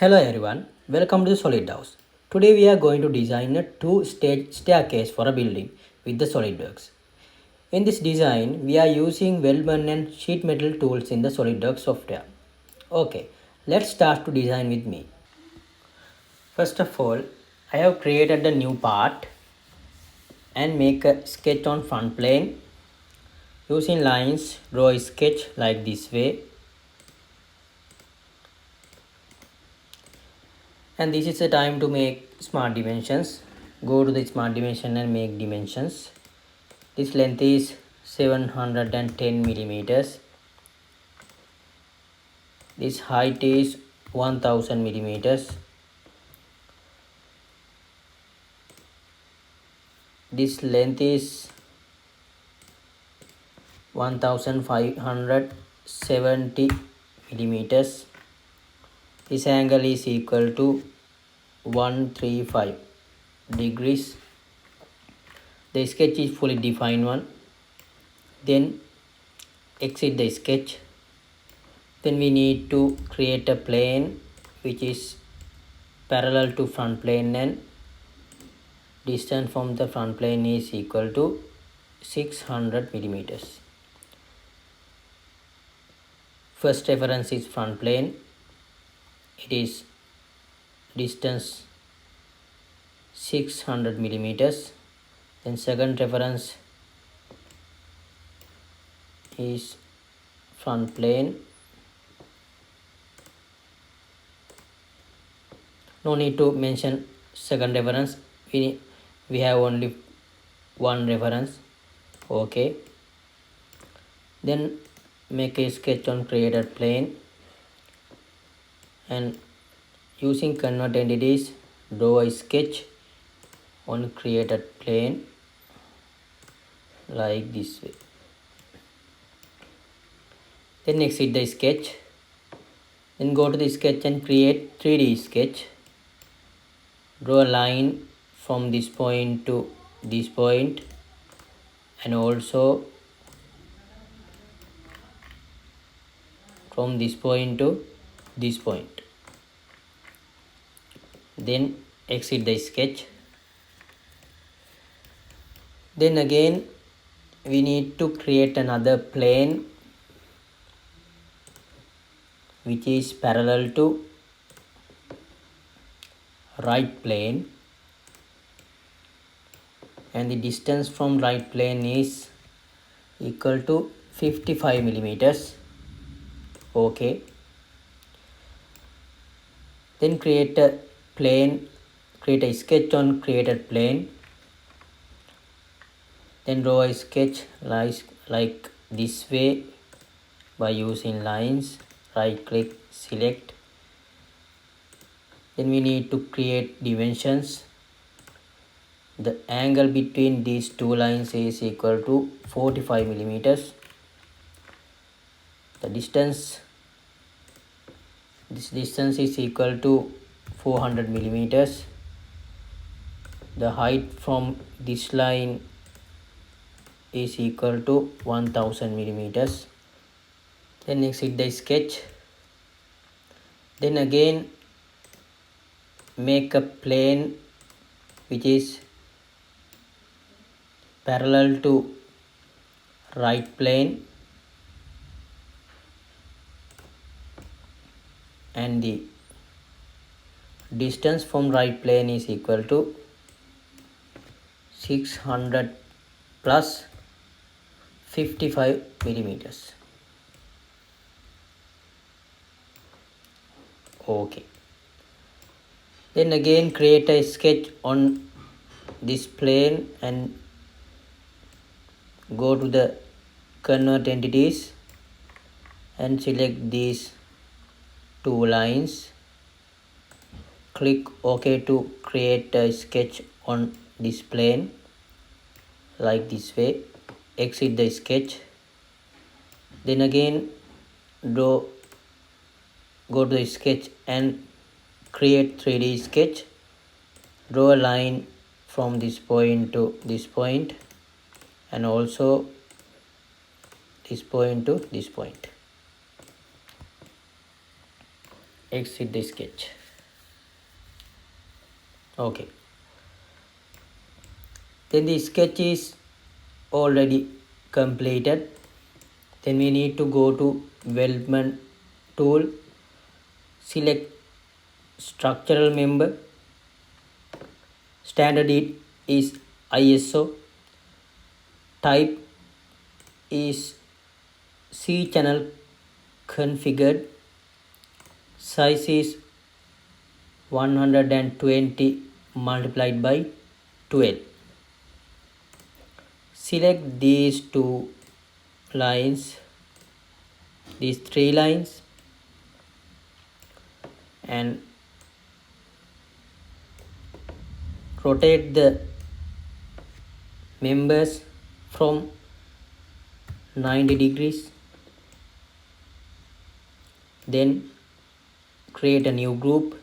Hello everyone, welcome to Solidworks. Today we are going to design a two-stage staircase for a building with the Solidworks. In this design, we are using Weldments and sheet metal tools in the Solidworks software. Okay, let's start to design with me. First of all, I have created a new part and make a sketch on front plane. Using lines, draw a sketch like this way. And this is the time to make smart dimensions. Go to the smart dimension and make dimensions. This length is 710 millimeters. This height is 1000 millimeters. This length is 1570 millimeters. This angle is equal to 135 degrees. The sketch is fully defined one. Then exit the sketch. Then we need to create a plane which is parallel to front plane, and distance from the front plane is equal to 600 millimeters. First reference is front plane. It is distance 600 millimeters. Then second reference is front plane. No need to mention second reference. We have only one reference. Okay. Then make a sketch on created plane, and using convert entities, draw a sketch on created plane like this way. Then exit the sketch. Then go to the sketch and create 3D sketch. Draw a line from this point to this point, and also from this point to this point. Then exit the sketch. Then again we need to create another plane which is parallel to right plane, and the distance from right plane is equal to 55 millimeters. Okay. Then create a sketch on created plane. Then draw a sketch like this way by using lines. Right click, select. Then we need to create dimensions. The angle between these two lines is equal to 45 millimeters. The distance, this distance is equal to 400 millimeters. The height from this line is equal to 1000 millimeters. Then exit the sketch. Then again make a plane which is parallel to right plane, and the distance from right plane is equal to 600 plus 55 millimeters. Okay. Then again create a sketch on this plane and go to the convert entities and select these two lines. Click OK to create a sketch on this plane like this way. Exit the sketch. Then again go to the sketch and create 3D sketch. Draw a line from this point to this point, and also this point to this point. Exit the sketch. Okay, then the sketch is already completed. Then we need to go to Weldment tool, select structural member, standard it is ISO, type is C channel configured, size is 120 multiplied by 12. Select these two lines, these three lines, and rotate the members from 90 degrees. Then create a new group.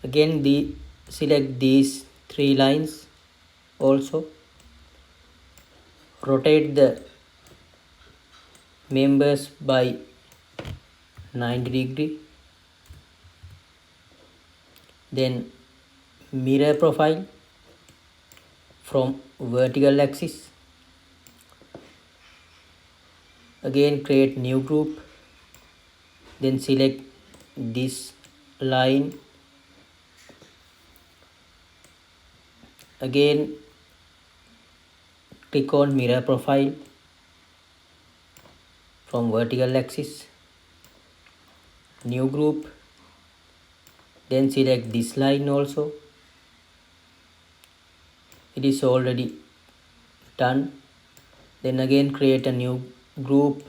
Again select these three lines also, rotate the members by 90 degree. Then mirror profile from vertical axis. Again create new group, then select this line, again click on mirror profile from vertical axis, new group, then select this line also. It is already done. Then again create a new group,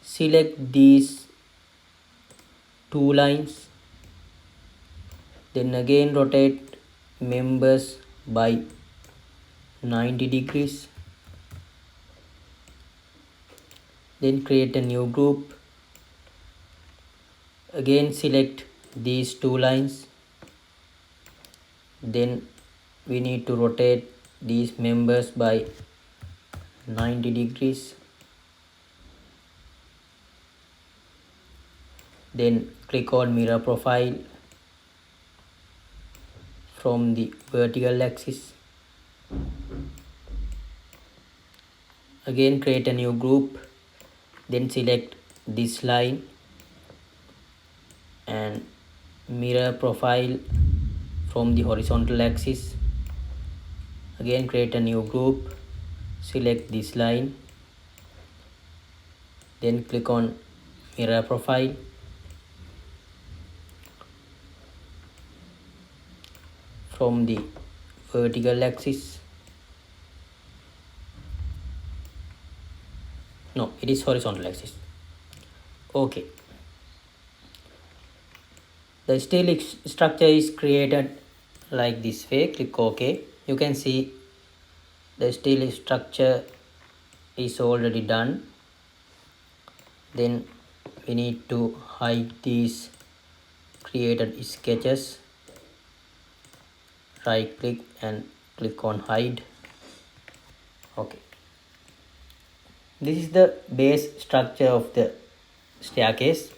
select these two lines, then again rotate members by 90 degrees, then create a new group, again select these two lines, then we need to rotate these members by 90 degrees, then click on mirror profile from the vertical axis, again create a new group, then select this line and mirror profile from the horizontal axis, again create a new group, select this line, then click on mirror profile from the vertical axis. No, it is horizontal axis. Okay, the steel structure is created like this way. Click OK. You can see the steel structure is already done. Then we need to hide these created sketches. Right click and click on hide. Okay, this is the base structure of the staircase.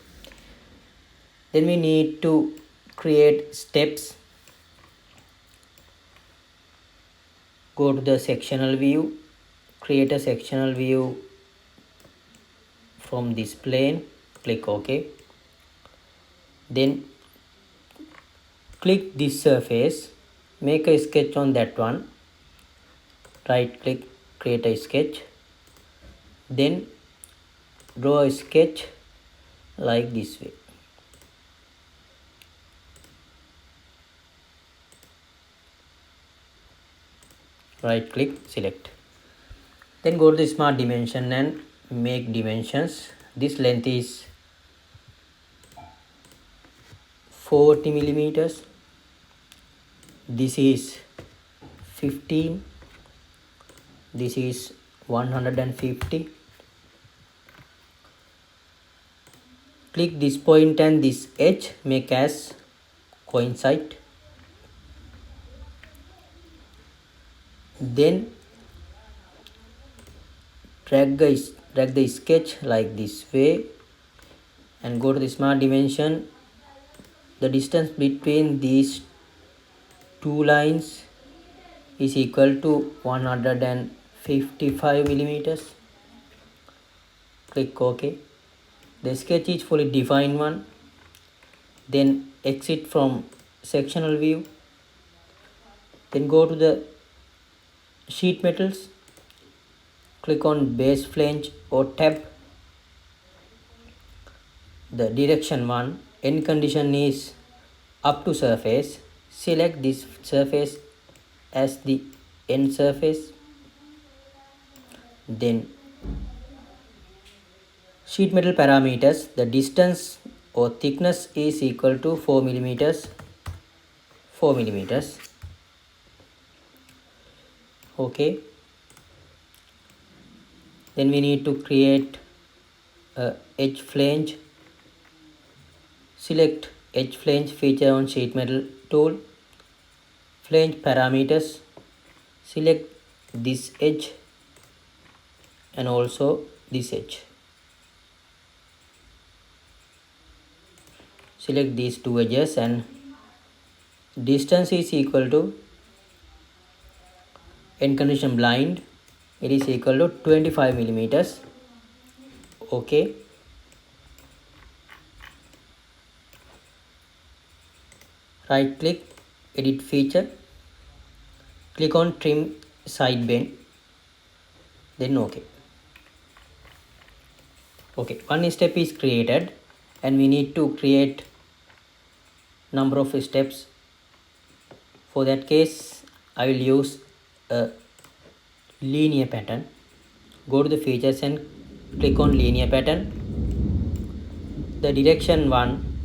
Then we need to create steps. Go to the sectional view, create a sectional view from this plane, click OK. Then click this surface, make a sketch on that one, right click, create a sketch, then draw a sketch like this way. Right click, select, then go to the smart dimension and make dimensions. This length is 40 millimeters, this is 15, this is 150. Click this point and this edge, make as coincide. Then drag the sketch like this way and go to the smart dimension. The distance between these 2 lines is equal to 155 millimeters. Click OK. The sketch is fully defined one. Then exit from sectional view. Then go to the sheet metals. Click on base flange or tab. The direction one, end condition is up to surface. Select this surface as the end surface. Then sheet metal parameters, the distance or thickness is equal to 4 millimeters. 4 millimeters. Okay. Then we need to create a edge flange. Select edge flange feature on sheet metal tool. Flange parameters. Select this edge and also this edge. Select these two edges and distance is equal to end condition blind. It is equal to 25 millimeters. Okay. Right click, edit feature. Click on trim side bend. Then OK. Okay, one step is created and we need to create number of steps. For that case, I will use a linear pattern. Go to the features and click on linear pattern. The direction one,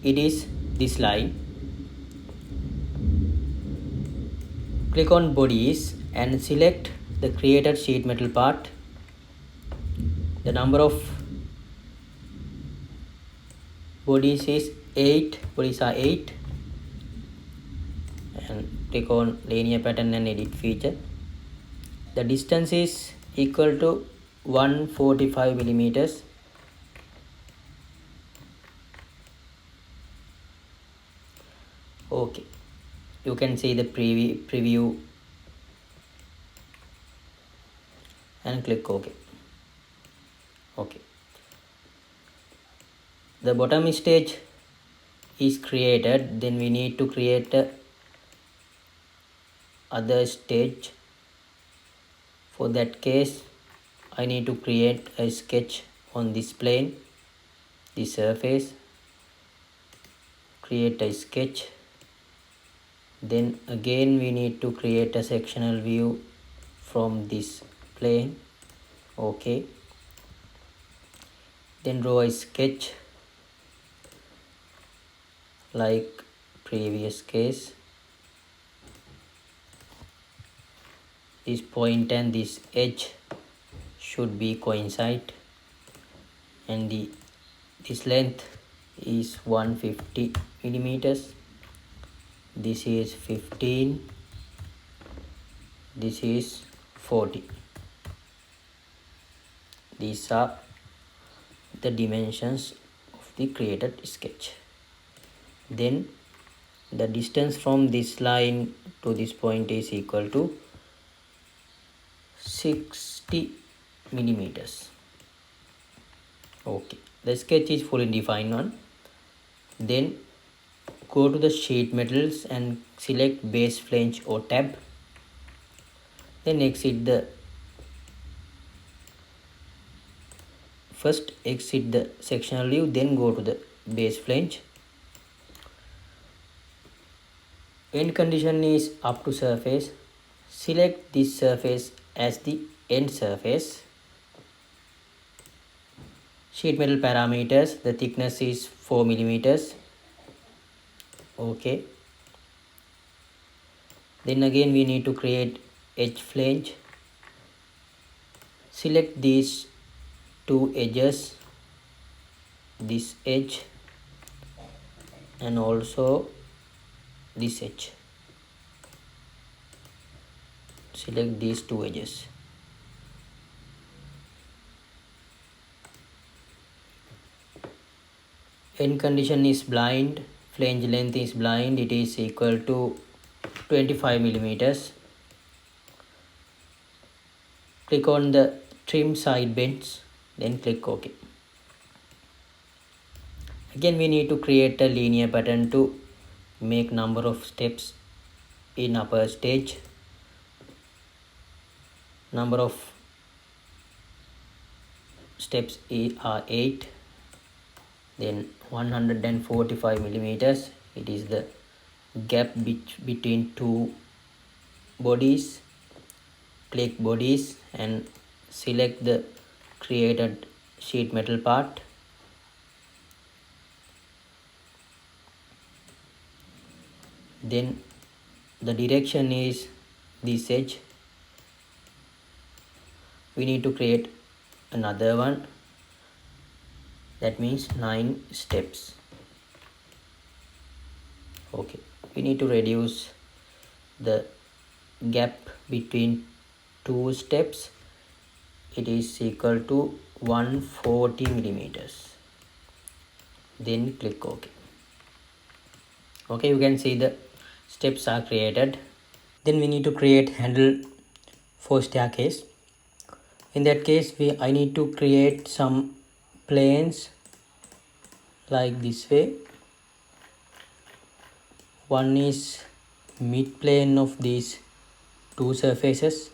it is this line. Click on bodies and select the created sheet metal part. The number of bodies is 8. Bodies are 8. And click on linear pattern and edit feature. The distance is equal to 145 millimeters. Okay, you can see the preview and click OK. Okay, the bottom stage is created. Then we need to create a other stage. For that case, I need to create a sketch on this plane, the surface. Create a sketch. Then again we need to create a sectional view from this plane. Okay. Then draw a sketch like previous case. This point and this edge should be coincide, and this length is 150 millimeters. This is 15. This is 40. These are the dimensions of the created sketch. Then the distance from this line to this point is equal to 60 millimeters. Okay, the sketch is fully defined one. Then go to the sheet metals and select base flange or tab. Then exit the sectional view, then go to the base flange. End condition is up to surface. Select this surface as the end surface. Sheet metal parameters, the thickness is 4 millimeters. Okay. Then again we need to create edge flange. Select these two edges, this edge and also this edge. Select these two edges. End condition is blind, flange length is blind, it is equal to 25 millimeters. Click on the trim side bends, then click OK. Again we need to create a linear pattern to make number of steps in upper stage. Number of steps are 8. Then 145 millimeters, it is the gap between two bodies. Click bodies and select the created sheet metal part. Then the direction is this edge. We need to create another one, that means 9 steps. Okay, we need to reduce the gap between two steps. It is equal to 140 millimeters. Then click OK. Okay, you can see the steps are created. Then we need to create handle for staircase. In that case I need to create some planes like this way. One is mid plane of these two surfaces.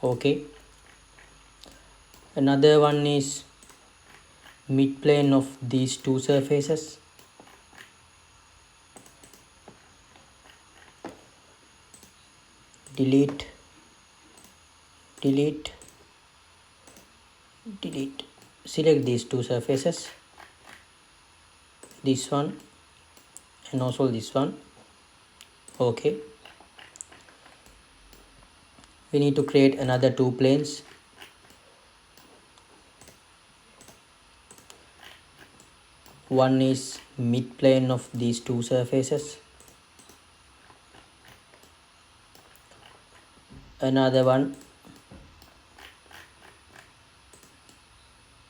Okay, another one is mid plane of these two surfaces. Delete, delete, delete. Select these two surfaces, this one and also this one. Okay, we need to create another two planes. One is mid plane of these two surfaces. Another one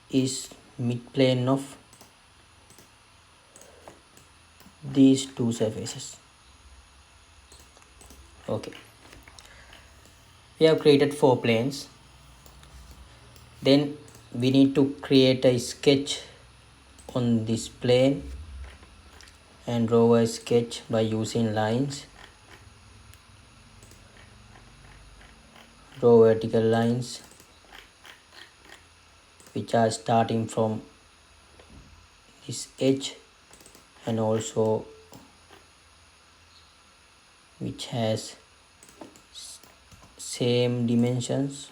is mid plane of these two surfaces. Okay, we have created 4 planes. Then we need to create a sketch on this plane and draw a sketch by using lines. Draw vertical lines which are starting from this edge and also which has same dimensions.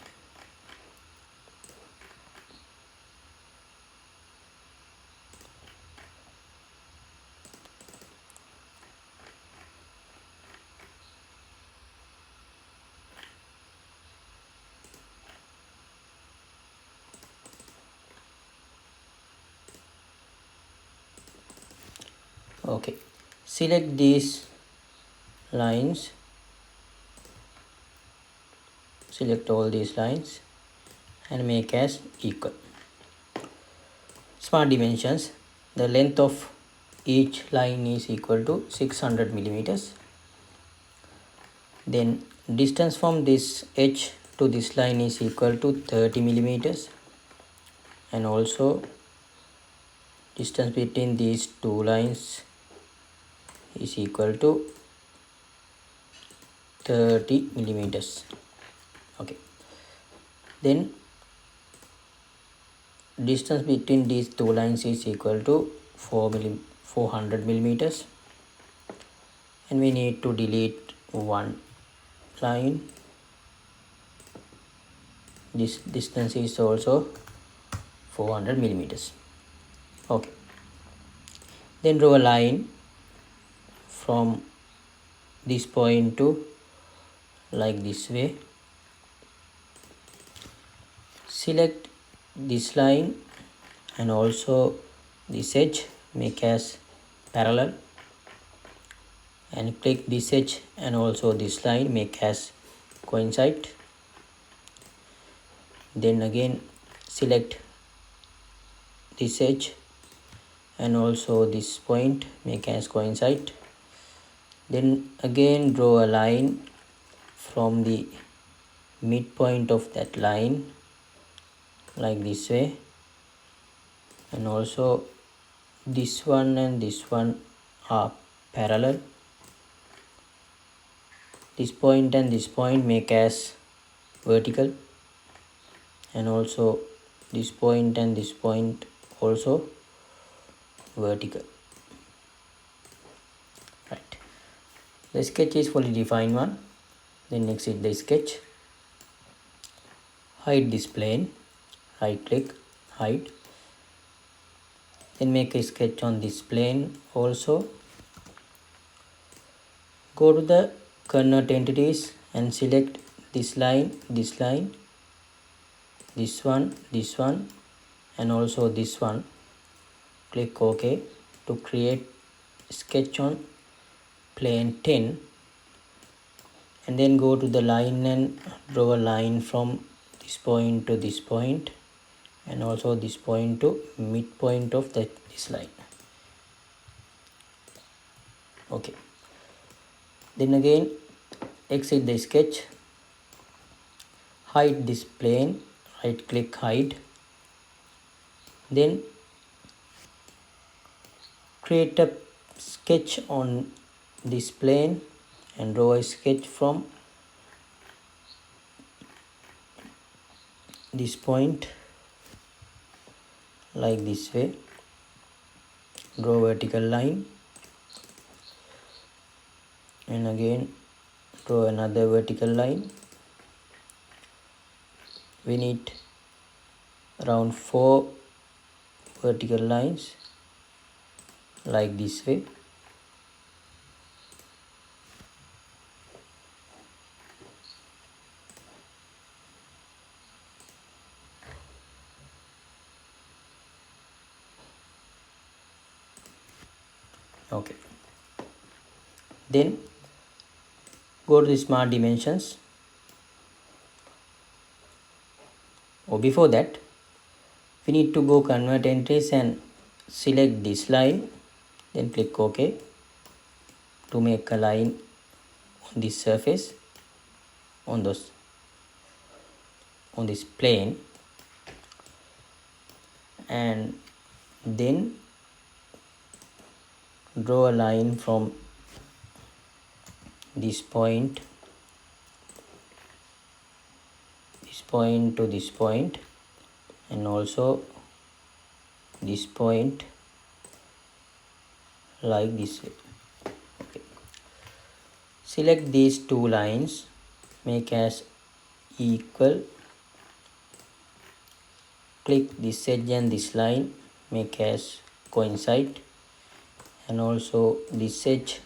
Okay, select these lines, select all these lines and make as equal. Smart dimensions, the length of each line is equal to 600 millimeters. Then distance from this edge to this line is equal to 30 millimeters, and also distance between these two lines is equal to 30 millimeters. Okay, then distance between these two lines is equal to 400 millimeters, and we need to delete one line. This distance is also 400 millimeters. Okay, then draw a line from this point to like this way. Select this line and also this edge, make as parallel, and click this edge and also this line, make as coincide. Then again select this edge and also this point, make as coincide. Then again draw a line from the midpoint of that line like this way, and also this one and this one are parallel. This point and this point make as vertical, and also this point and this point also vertical. Right, the sketch is fully defined one. Then exit the sketch, hide this plane, right click, hide. Then make a sketch on this plane also. Go to the convert entities and select this line, this line, this one, and also this one. Click OK to create sketch on plane 10, and then go to the line and draw a line from this point to this point, and also this point to midpoint of this line. Okay, then again exit the sketch, hide this plane, right click, hide. Then create a sketch on this plane and draw a sketch from this point like this way. Draw vertical line, and again draw another vertical line. We need around 4 vertical lines like this way. Okay, then go to the smart dimensions, or before that we need to go convert entries and select this line, then click OK to make a line on this surface, on this plane, and then draw a line from this point to this point, and also this point like this way. Okay. Select these two lines, make as equal, click this edge and this line, make as coincide, and also this edge,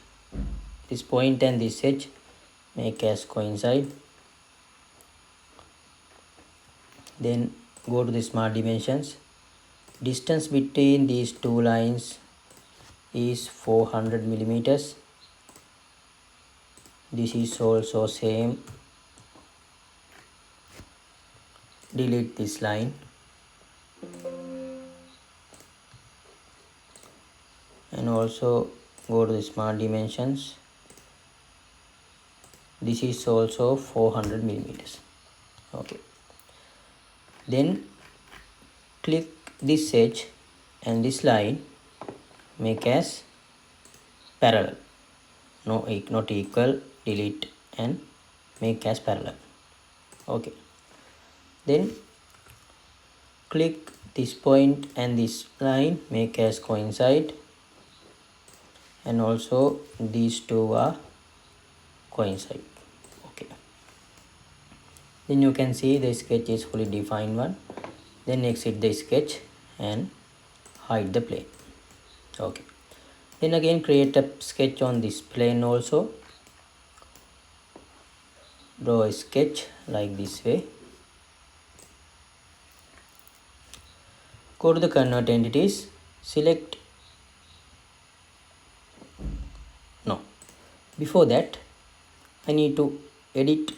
this point and this edge make as coincide. Then go to the smart dimensions. Distance between these two lines is 400 millimeters. This is also same. Delete this line, and also go to the smart dimensions. This is also 400 millimeters. Okay, then click this edge and this line, make as parallel, not equal, delete and make as parallel. Okay, then click this point and this line, make as coincide, and also these two are coincide. Okay, then you can see the sketch is fully defined one. Then exit the sketch and hide the plane. Okay, then again create a sketch on this plane also. Draw a sketch like this way. Go to the convert entities, select, no, before that I need to edit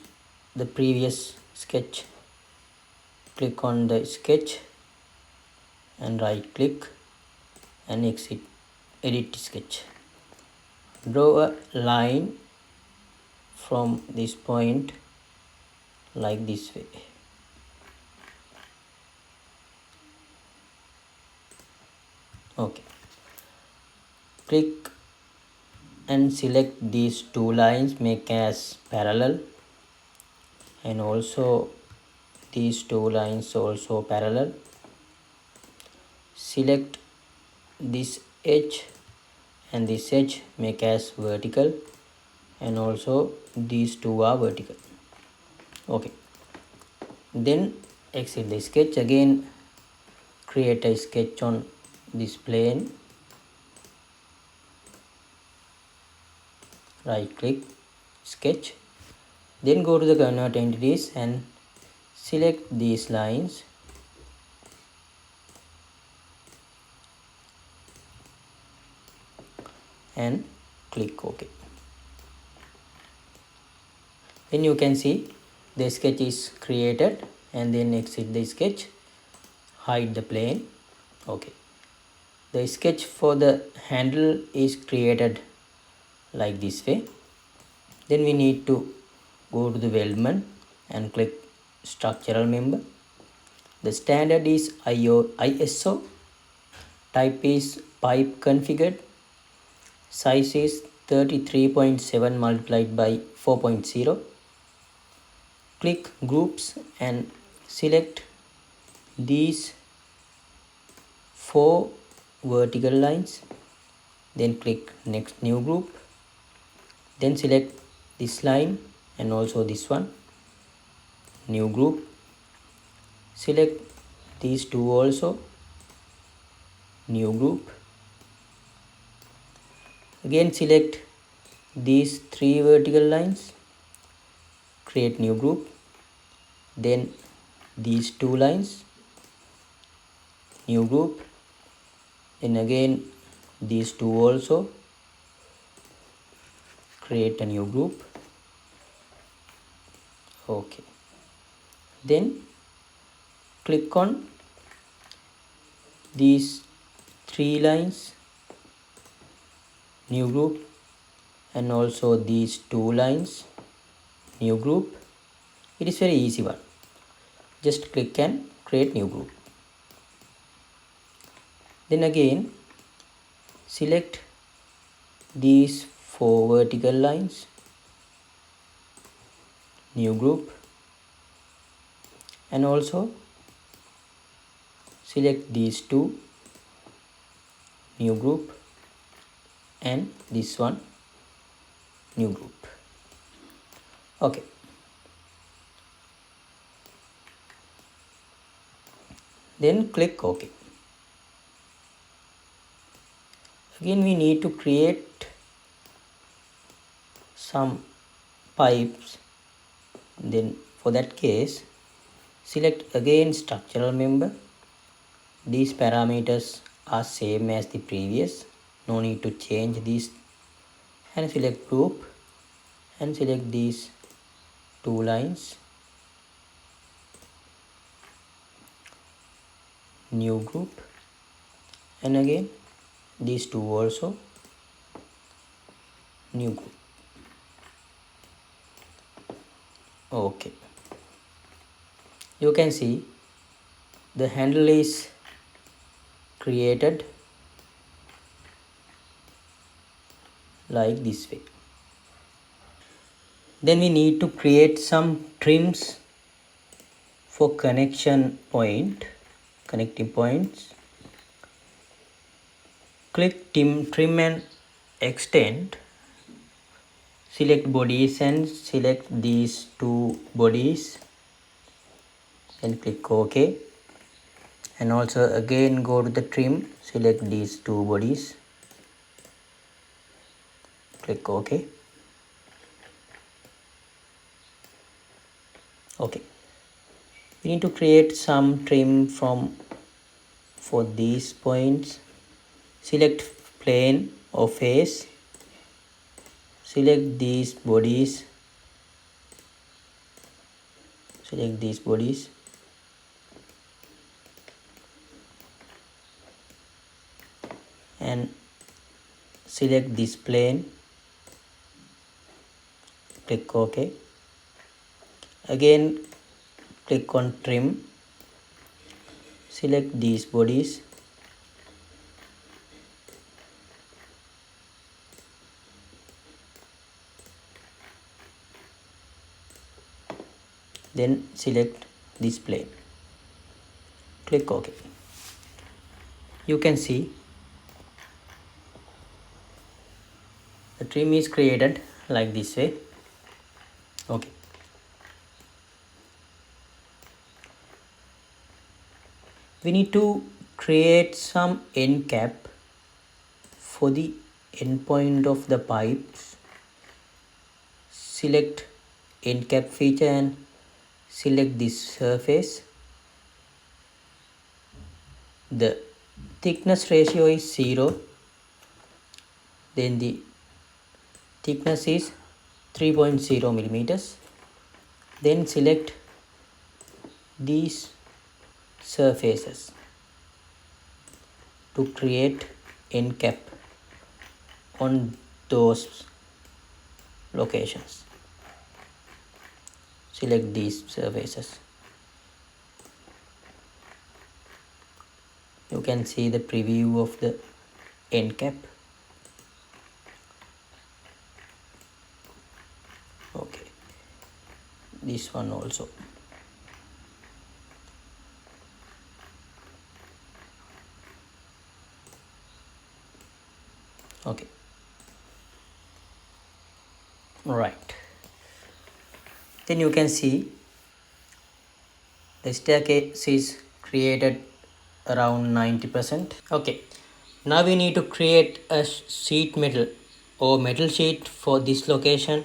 the previous sketch. Click on the sketch and right click and exit, edit sketch. draw a line from this point like this way. Okay, click and select these two lines, make as parallel, and also these two lines also parallel. Select this edge and this edge, make as vertical, and also these two are vertical. Okay, then exit the sketch. Again create a sketch on this plane, right click, sketch, then go to the convert entities and select these lines and click OK. Then you can see the sketch is created, and then exit the sketch, hide the plane. Okay, the sketch for the handle is created like this way. Then we need to go to the weldment and click structural member. The standard is ISO, type is pipe configured, size is 33.7 multiplied by 4.0. Click groups and select these 4 vertical lines, then click next new group, then select this line and also this one, new group, select these two also, new group, again select these 3 vertical lines, create new group, then these 2 lines, new group, then again these 2 also, create a new group. Okay, then click on these 3 lines, new group, and also these 2 lines, new group. It is very easy one. Just click and create new group. Then again select these 4 vertical lines, new group, and also select these 2, new group, and this one, new group. Okay, then click OK. Again we need to create some pipes. Then for that case select again structural member. These parameters are same as the previous, no need to change these, and select group and select these 2 lines, new group, and again these 2 also, new group. Okay, you can see the handle is created like this way. Then we need to create some trims for connecting points. Click trim and extend, select bodies and select these 2 bodies, then click OK, and also again go to the trim, select these 2 bodies, click OK. Okay, we need to create some trim for these points. Select plane or face, select these bodies, and select this plane, click OK. Again click on trim, select these bodies, then select this plane, click OK. You can see the trim is created like this way. Okay. We need to create some end cap for the end point of the pipes. Select end cap feature and select this surface. The thickness ratio is 0. Then the thickness is 3.0 millimeters. Then select these surfaces to create end cap on those locations. Select these surfaces. You can see the preview of the end cap. Okay, this one also. Okay, right. Then you can see the staircase is created around 90%. Okay, now we need to create a sheet metal or metal sheet for this location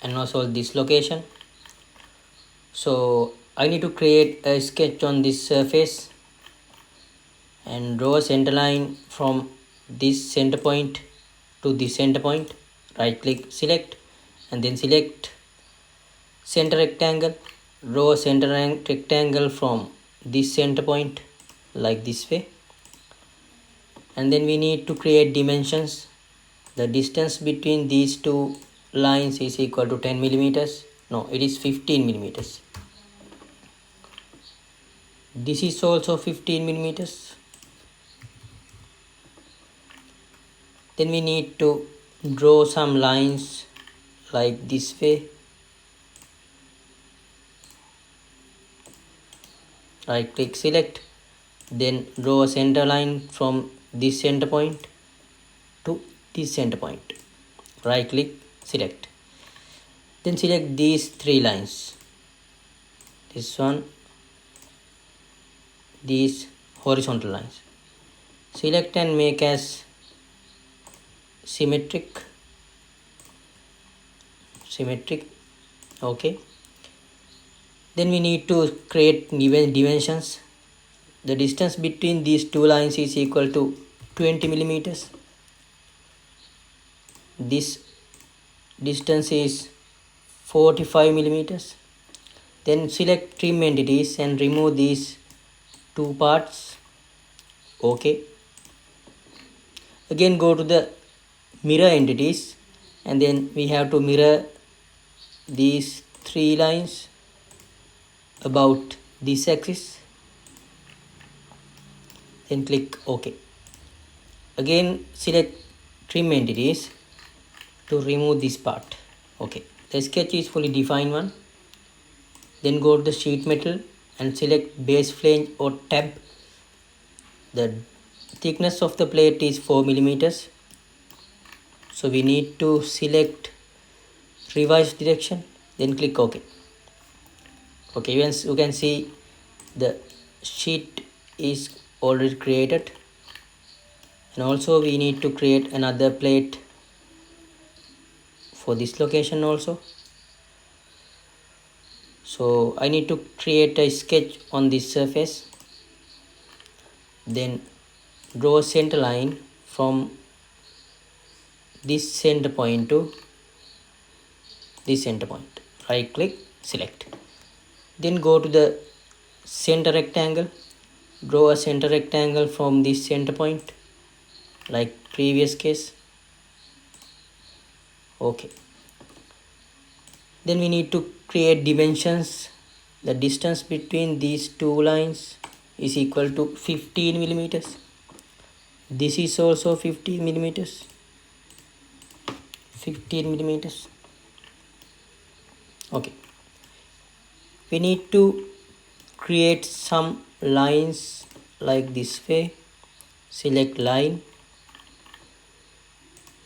and also this location. So I need to create a sketch on this surface and draw a center line from this center point to this center point. Right click, select, and then select center rectangle. Draw a center rectangle from this center point like this way. And then we need to create dimensions. The distance between these two lines is equal to 10 millimeters. No, it is 15 millimeters. This is also 15 millimeters. Then we need to draw some lines like this way. Right click, select, then draw a center line from this center point to this center point. Right click, select, then select these three lines, this one, these horizontal lines. Select and make as symmetric. Okay, then we need to create dimensions. The distance between these two lines is equal to 20 millimeters. This distance is 45 millimeters. Then select trim entities and remove these two parts. Okay, again go to the mirror entities and then we have to mirror these three lines about this axis. Then click OK. Again select trim entities to remove this part. Okay, the sketch is fully defined one. Then go to the sheet metal and select base flange or tab. The thickness of the plate is 4 millimeters. So we need to select reverse direction, then click OK. Okay, you can see the sheet is already created, and also we need to create another plate for this location also. So I need to create a sketch on this surface, then draw a center line from this center point to this center point. Right click, select, then go to the center rectangle. Draw a center rectangle from this center point like previous case. Okay, Then we need to create dimensions. The distance between these two lines is equal to 15 millimeters. This is also 15 millimeters. 15 millimeters. Okay. We need to create some lines like this way. Select line,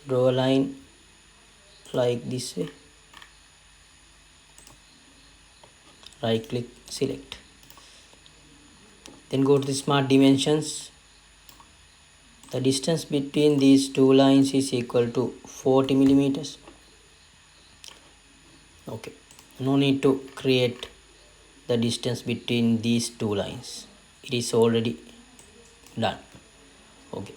draw a line like this way, right click, select, then go to the smart dimensions. The distance between these two lines is equal to 40 millimeters. Okay, no need to create the distance between these two lines, it is already done. Okay,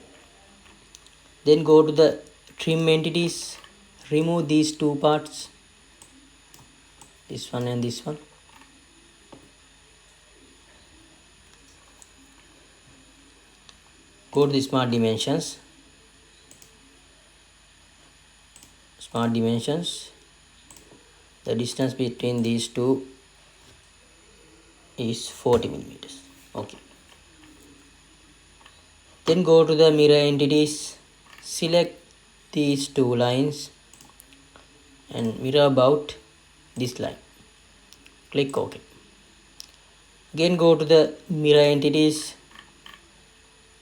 then go to the trim entities, remove these two parts, this one and this one. Go to the smart dimensions, the distance between these two is 40 millimeters. Okay, then go to the mirror entities, select these two lines and mirror about this line, click OK. Again go to the mirror entities,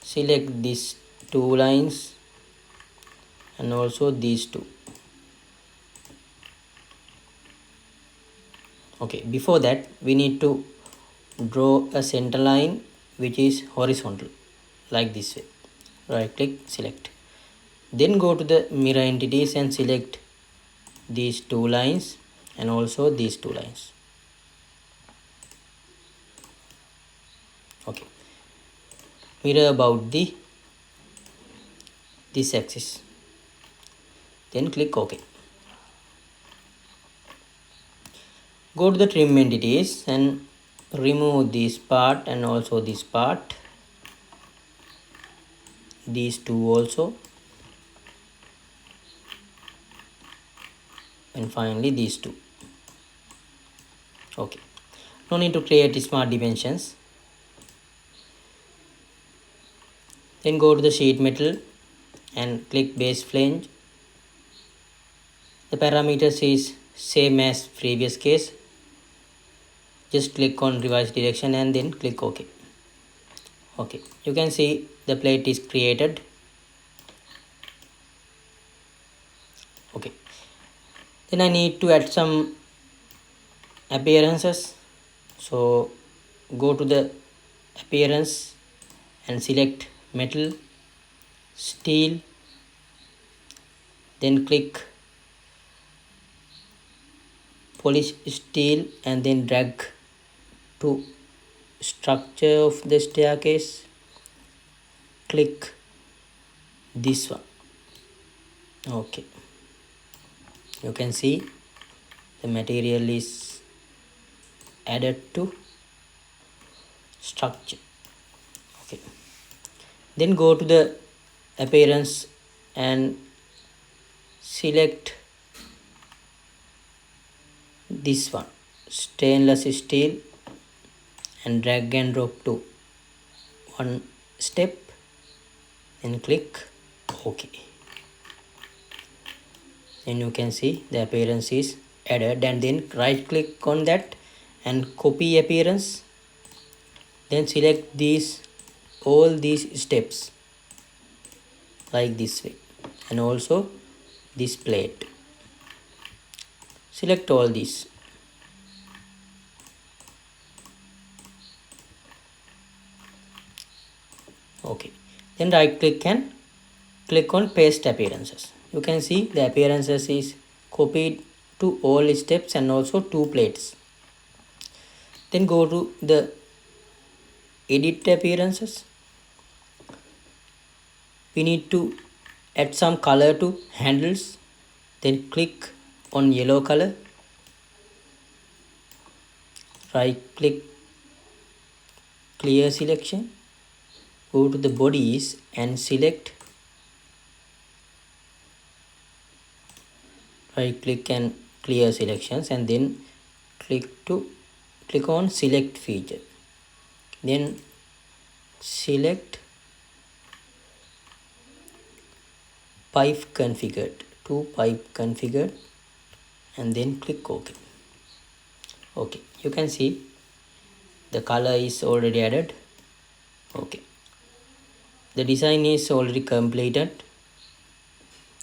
select these two lines and also these two. Okay, before that we need to draw a center line which is horizontal like this way. Right click, select, then go to the mirror entities and select these two lines and also these two lines. Okay, mirror about this axis, then click OK. Go to the trim entities and remove this part and also this part, these two also, and finally these two. Okay, no need to create smart dimensions. Then go to the sheet metal and click base flange. The parameters is same as previous case. Just click on revise direction and then click OK. Okay, you can see the plate is created. Okay, then I need to add some appearances. So go to the appearance and select metal, steel, then click polish steel and then drag to structure of the staircase, click this one. Okay, you can see the material is added to structure. Okay, then go to the appearance and select this one, stainless steel, and drag and drop to one step and click OK. And you can see the appearance is added, and then right click on that and copy appearance, then select all these steps like this way, and also this plate, select all these. Okay, then right click and click on paste appearances. You can see the appearances is copied to all steps and also two plates. Then go to the edit appearances. We need to add some color to handles, then click on yellow color, right click, clear selection, go to the bodies and select, right click and clear selections, and then click on select feature, then select pipe configured, to pipe configured, and then click OK. Okay, you can see the color is already added. Okay, the design is already completed.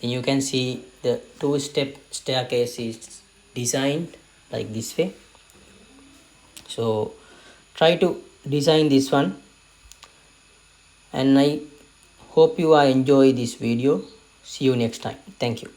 Then you can see the two-step staircase is designed like this way. So try to design this one, and I hope you are enjoy this video. See you next time. Thank you.